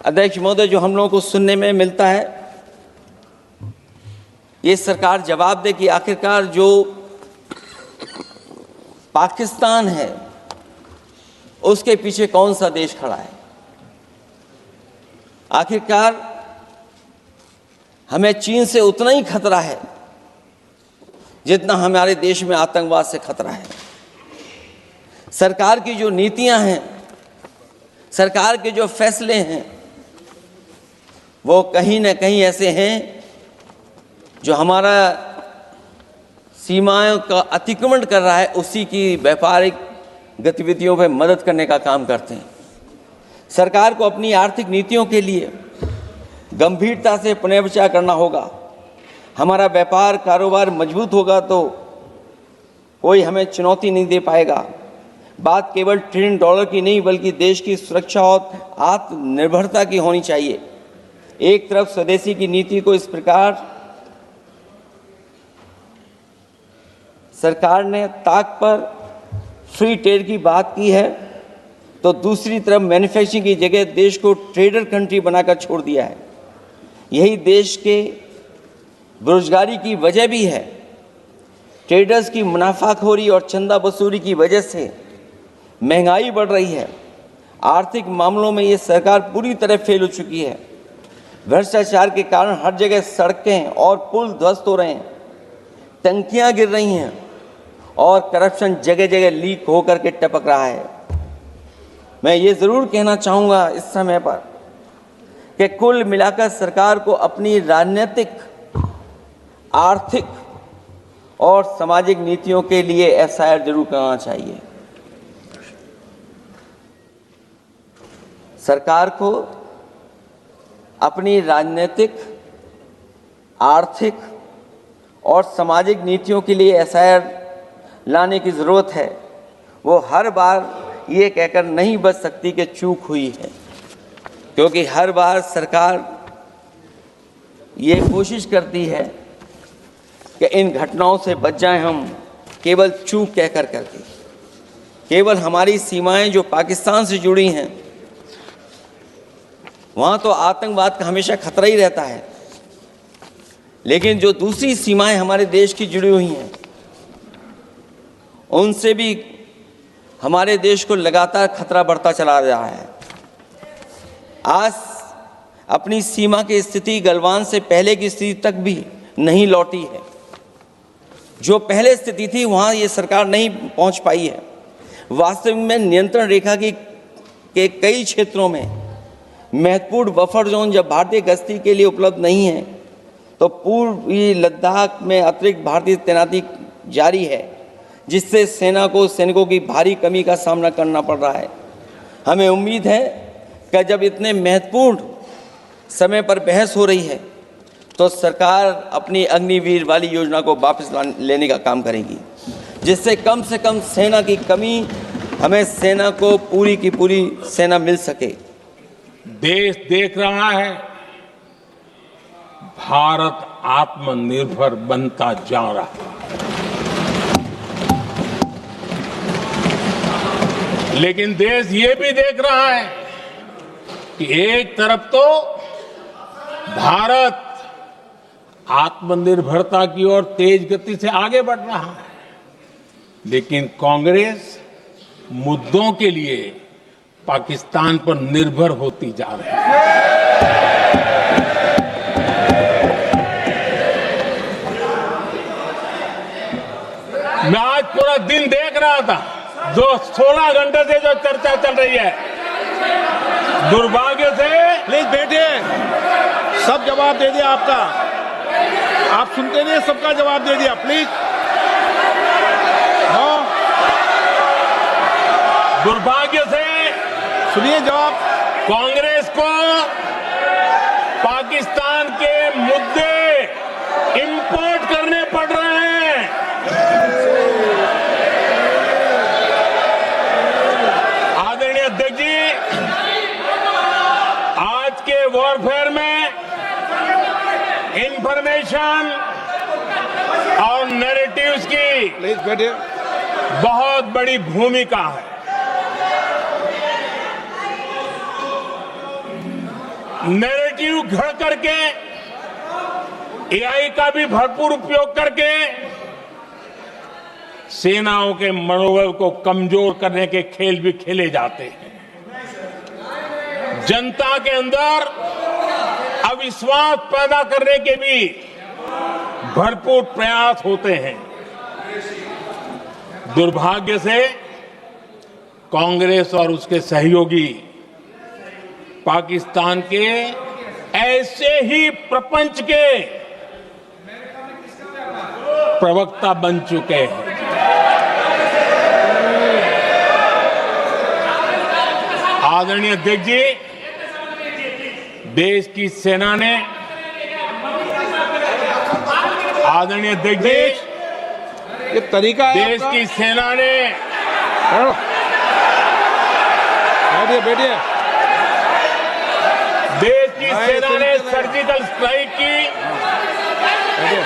अध्यक्ष महोदय, जो हम लोगों को सुनने में मिलता है, ये सरकार जवाब दे कि आखिरकार जो पाकिस्तान है उसके पीछे कौन सा देश खड़ा है। आखिरकार हमें चीन से उतना ही खतरा है जितना हमारे देश में आतंकवाद से खतरा है। सरकार की जो नीतियां हैं, सरकार के जो फैसले हैं, वो कहीं न कहीं ऐसे हैं जो हमारा सीमाओं का अतिक्रमण कर रहा है, उसी की व्यापारिक गतिविधियों में मदद करने का काम करते हैं। सरकार को अपनी आर्थिक नीतियों के लिए गंभीरता से पुनर्विचार करना होगा। हमारा व्यापार कारोबार मजबूत होगा तो कोई हमें चुनौती नहीं दे पाएगा। बात केवल $1 ट्रिलियन की नहीं बल्कि देश की सुरक्षा और आत्मनिर्भरता की होनी चाहिए। एक तरफ स्वदेशी की नीति को इस प्रकार सरकार ने ताक पर फ्री ट्रेड की बात की है, तो दूसरी तरफ मैन्युफैक्चरिंग की जगह देश को ट्रेडर कंट्री बनाकर छोड़ दिया है। यही देश के बेरोजगारी की वजह भी है। ट्रेडर्स की मुनाफाखोरी और चंदा वसूली की वजह से महंगाई बढ़ रही है। आर्थिक मामलों में ये सरकार पूरी तरह फेल हो चुकी है। भ्रष्टाचार के कारण हर जगह सड़कें और पुल ध्वस्त हो रहे हैं, टंकियां गिर रही हैं और करप्शन जगह जगह लीक होकर के टपक रहा है। मैं ये ज़रूर कहना चाहूँगा इस समय पर कि कुल मिलाकर सरकार को अपनी राजनीतिक, आर्थिक और सामाजिक नीतियों के लिए एफआईआर जरूर करना चाहिए। सरकार को अपनी राजनीतिक, आर्थिक और सामाजिक नीतियों के लिए एफआईआर लाने की ज़रूरत है। वो हर बार ये कहकर नहीं बच सकती कि चूक हुई है, क्योंकि हर बार सरकार ये कोशिश करती है कि इन घटनाओं से बच जाएं हम, केवल चूक कहकर करके। केवल हमारी सीमाएं जो पाकिस्तान से जुड़ी हैं, वहाँ तो आतंकवाद का हमेशा खतरा ही रहता है, लेकिन जो दूसरी सीमाएं हमारे देश की जुड़ी हुई हैं, उनसे भी हमारे देश को लगातार खतरा बढ़ता चला रहा है। आज अपनी सीमा की स्थिति गलवान से पहले की स्थिति तक भी नहीं लौटी है। जो पहले स्थिति थी वहाँ ये सरकार नहीं पहुँच पाई है। वास्तविक में नियंत्रण रेखा के कई क्षेत्रों में महत्वपूर्ण बफर जोन जब भारतीय गश्ती के लिए उपलब्ध नहीं है, तो पूर्वी लद्दाख में अतिरिक्त भारतीय तैनाती जारी है, जिससे सेना को सैनिकों की भारी कमी का सामना करना पड़ रहा है। हमें उम्मीद है कि जब इतने महत्वपूर्ण समय पर बहस हो रही है, तो सरकार अपनी अग्निवीर वाली योजना को वापस लेने का काम करेगी, जिससे कम से कम सेना की कमी, हमें सेना को पूरी की पूरी सेना मिल सके। देश देख रहा है भारत आत्मनिर्भर बनता जा रहा है, लेकिन देश ये भी देख रहा है कि एक तरफ तो भारत आत्मनिर्भरता की ओर तेज गति से आगे बढ़ रहा है, लेकिन कांग्रेस मुद्दों के लिए पाकिस्तान पर निर्भर होती जा रही है। मैं आज पूरा दिन देख रहा था, जो 16 घंटे से जो चर्चा चल रही है, दुर्भाग्य से। प्लीज बैठिए, सब जवाब दे दिया आपका, आप सुनते नहीं, सबका जवाब दे दिया। प्लीज हाँ, दुर्भाग्य से सुनिए जवाब। कांग्रेस को पाकिस्तान के मुद्दे इंपोर्ट करने पड़ रहे हैं। आदरणीय अध्यक्ष जी, आज के वॉरफेयर में इंफॉर्मेशन और नैरेटिव्स की प्लीज बैठिए। बहुत बड़ी भूमिका है। नैरेटिव घड़ करके, एआई का भी भरपूर उपयोग करके सेनाओं के मनोबल को कमजोर करने के खेल भी खेले जाते हैं। जनता के अंदर अविश्वास पैदा करने के भी भरपूर प्रयास होते हैं। दुर्भाग्य से कांग्रेस और उसके सहयोगी पाकिस्तान के ऐसे ही प्रपंच के प्रवक्ता बन चुके हैं। आदरणीय अध्यक्ष जी, देश की सेना ने, आदरणीय अध्यक्ष जी, ये तरीका है देश आपका? की सेना ने, बैठिए बैठिए। देश की सेना ने सर्जिकल स्ट्राइक की। बैठिए।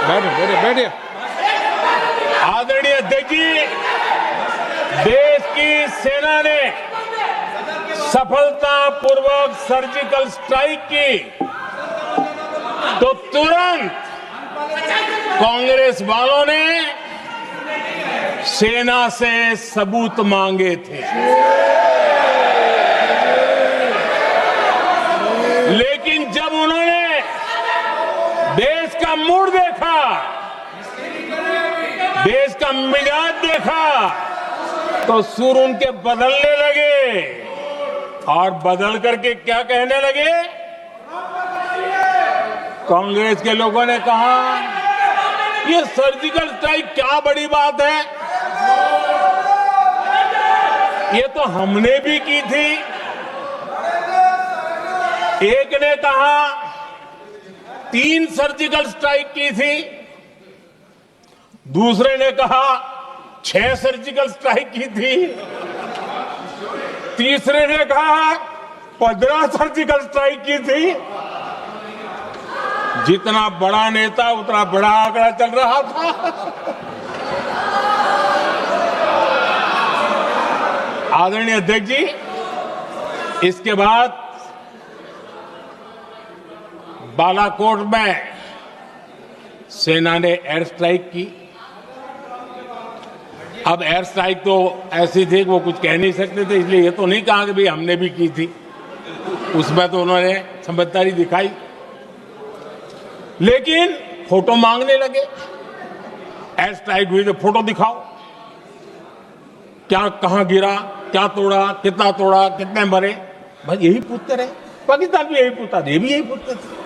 बैठिए बैठिए। आदरणीय अध्यक्ष जी, देश की सेना ने सफलतापूर्वक सर्जिकल स्ट्राइक की तो तुरंत कांग्रेस वालों ने सेना से सबूत मांगे थे, लेकिन जब उन्होंने देश का मूड देखा, देश का मिजाज देखा, तो सुर उनके बदलने लगे और बदल करके क्या कहने लगे? कांग्रेस के लोगों ने कहा, ये सर्जिकल स्ट्राइक क्या बड़ी बात है, ये तो हमने भी की थी। एक ने कहा 3 सर्जिकल स्ट्राइक की थी, दूसरे ने कहा 6 सर्जिकल स्ट्राइक की थी, तीसरे ने कहा 15 सर्जिकल स्ट्राइक की थी। जितना बड़ा नेता उतना बड़ा आंकड़ा चल रहा था। आदरणीय अध्यक्ष जी, इसके बाद बालाकोट में सेना ने एयर स्ट्राइक की। अब एयर स्ट्राइक तो ऐसी थी कि वो कुछ कह नहीं सकते थे, इसलिए ये तो नहीं कहा कि भाई हमने भी की थी। उसमें तो उन्होंने समझदारी दिखाई, लेकिन फोटो मांगने लगे। एयर स्ट्राइक हुई तो फोटो दिखाओ, क्या कहां गिरा, क्या तोड़ा, कितना मरे, बस यही पूछते रहे। पाकिस्तान भी यही पूछता, ये भी यही पूछते थे।